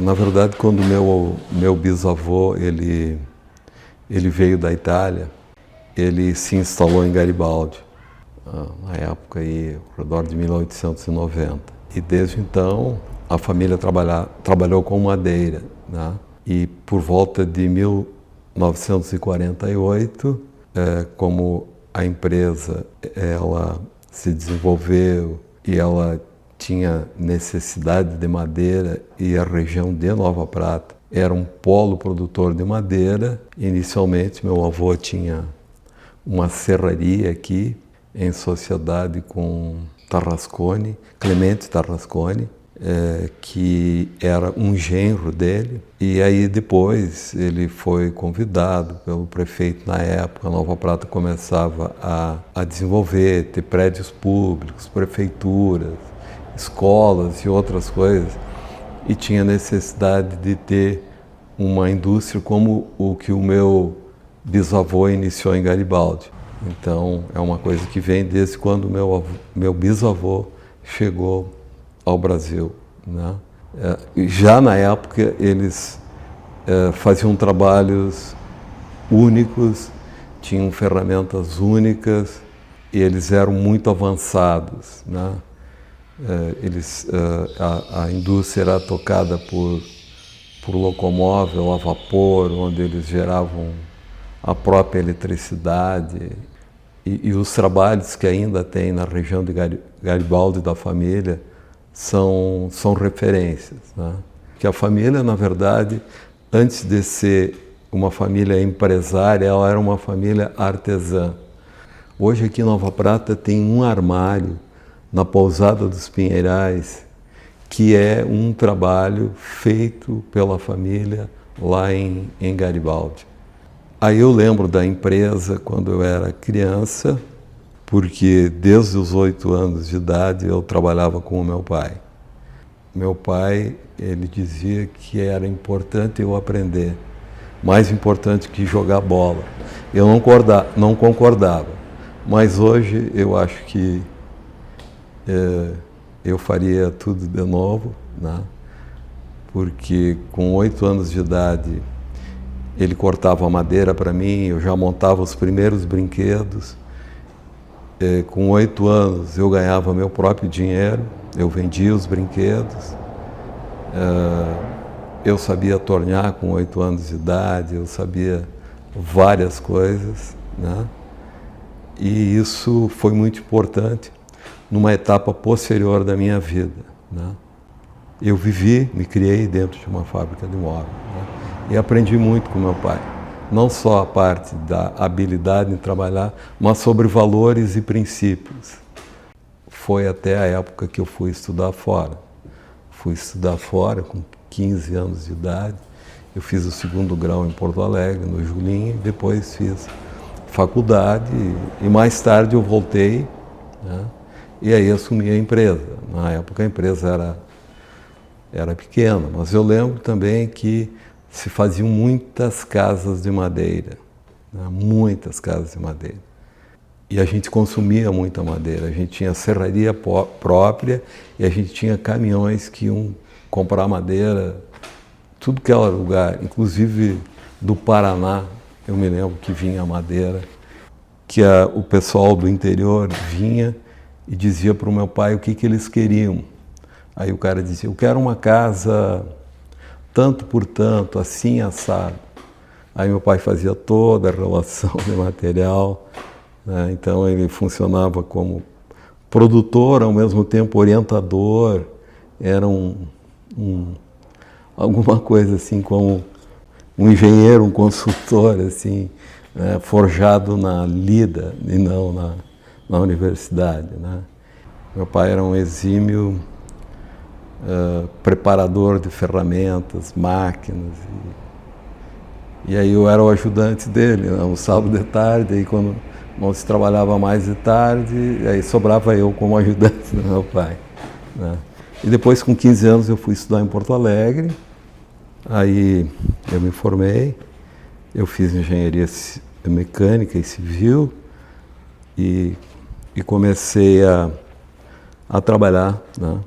Na verdade, quando meu bisavô ele veio da Itália, ele se instalou em Garibaldi, na época aí, ao redor de 1890. E desde então a família trabalhou com madeira, né? E por volta de 1948, como a empresa ela se desenvolveu e ela tinha necessidade de madeira e a região de Nova Prata era um polo produtor de madeira. Inicialmente meu avô tinha uma serraria aqui em sociedade com Tarrasconi, Clemente Tarrasconi, que era um genro dele. E aí depois ele foi convidado pelo prefeito na época. Nova Prata começava a desenvolver, ter prédios públicos, prefeituras, escolas e outras coisas, e tinha necessidade de ter uma indústria como o que o meu bisavô iniciou em Garibaldi. Então é uma coisa que vem desde quando meu bisavô chegou ao Brasil, né? Já na época eles faziam trabalhos únicos, tinham ferramentas únicas e eles eram muito avançados, né? A indústria era tocada por locomóvel a vapor, onde eles geravam a própria eletricidade. E os trabalhos que ainda tem na região de Garibaldi da família são referências, né? Que a família, na verdade, antes de ser uma família empresária, ela era uma família artesã. Hoje aqui em Nova Prata tem um armário na Pousada dos Pinheirais, que é um trabalho feito pela família lá em Garibaldi. Aí eu lembro da empresa quando eu era criança, porque desde os 8 anos de idade eu trabalhava com o meu pai. Meu pai, ele dizia que era importante eu aprender, mais importante que jogar bola. Eu não concordava, mas hoje eu acho que eu faria tudo de novo, né? Porque com 8 anos de idade ele cortava a madeira para mim, eu já montava os primeiros brinquedos. Com 8 anos eu ganhava meu próprio dinheiro, eu vendia os brinquedos. Eu sabia tornear com 8 anos de idade, eu sabia várias coisas, né? E isso foi muito importante numa etapa posterior da minha vida, né? Eu me criei dentro de uma fábrica de móveis, né? E aprendi muito com meu pai. Não só a parte da habilidade em trabalhar, mas sobre valores e princípios. Foi até a época que eu fui estudar fora. Fui estudar fora com 15 anos de idade. Eu fiz o 2º grau em Porto Alegre, no Julinho, e depois fiz faculdade e mais tarde eu voltei, né? E aí assumi a empresa. Na época a empresa era pequena, mas eu lembro também que se faziam muitas casas de madeira, né? Muitas casas de madeira. E a gente consumia muita madeira, a gente tinha serraria própria e a gente tinha caminhões que iam comprar madeira, tudo que era lugar, inclusive do Paraná, eu me lembro que vinha madeira, que o pessoal do interior vinha e dizia para o meu pai o que eles queriam. Aí o cara dizia, eu quero uma casa tanto por tanto, assim, assado. Aí meu pai fazia toda a relação de material, né? Então ele funcionava como produtor, ao mesmo tempo orientador, era alguma coisa assim como um engenheiro, um consultor, assim, né? Forjado na lida e não na universidade, né? Meu pai era um exímio preparador de ferramentas, máquinas, e aí eu era o ajudante dele, né? No sábado de tarde, aí quando não se trabalhava mais de tarde, aí sobrava eu como ajudante do meu pai, né? E depois, com 15 anos, eu fui estudar em Porto Alegre, aí eu me formei, eu fiz engenharia mecânica e civil e comecei a trabalhar, né?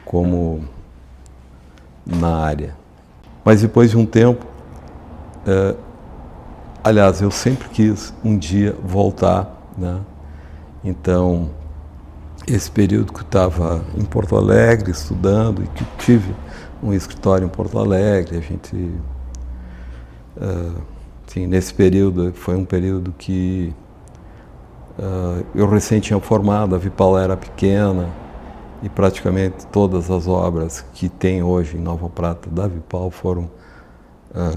Como na área. Mas depois de um tempo, aliás, eu sempre quis um dia voltar, né? Então, esse período que eu estava em Porto Alegre estudando e que tive um escritório em Porto Alegre, a gente, assim, nesse período foi um período que eu recém tinha formado, a Vipal era pequena e praticamente todas as obras que tem hoje em Nova Prata da Vipal foram,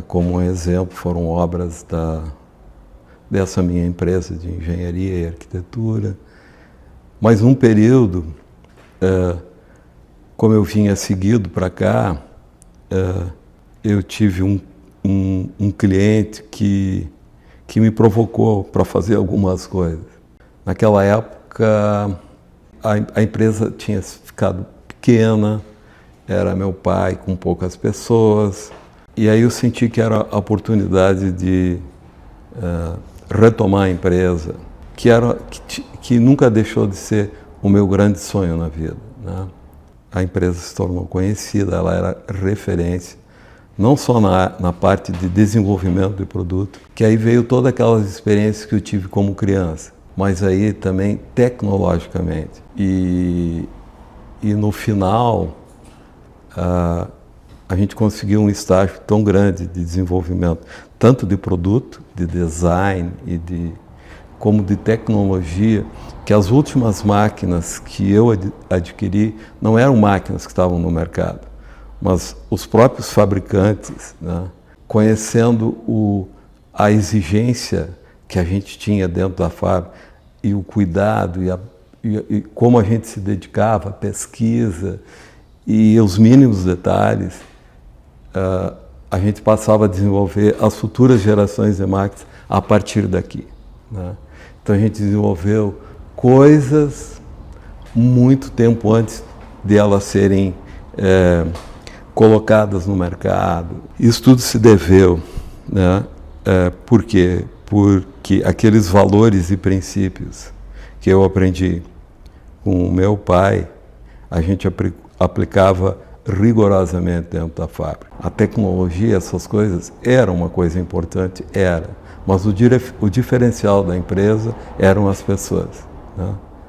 como um exemplo, foram obras dessa minha empresa de engenharia e arquitetura. Mas num período, como eu vinha seguido para cá, eu tive um cliente que me provocou para fazer algumas coisas. Naquela época, a empresa tinha ficado pequena, era meu pai com poucas pessoas, e aí eu senti que era a oportunidade de retomar a empresa, que nunca deixou de ser o meu grande sonho na vida, né? A empresa se tornou conhecida, ela era referência, não só na parte de desenvolvimento de produto, que aí veio todas aquelas experiências que eu tive como criança, mas aí também tecnologicamente. E no final, a gente conseguiu um estágio tão grande de desenvolvimento, tanto de produto, de design como de tecnologia, que as últimas máquinas que eu adquiri não eram máquinas que estavam no mercado, mas os próprios fabricantes, né, conhecendo a exigência que a gente tinha dentro da fábrica e o cuidado e como a gente se dedicava à pesquisa e os mínimos detalhes, a gente passava a desenvolver as futuras gerações de máquinas a partir daqui, né? Então a gente desenvolveu coisas muito tempo antes de elas serem colocadas no mercado. Isso tudo se deveu, né? Por quê? Porque aqueles valores e princípios que eu aprendi com o meu pai, a gente aplicava rigorosamente dentro da fábrica. A tecnologia, essas coisas, era uma coisa importante, mas o diferencial da empresa eram as pessoas, né?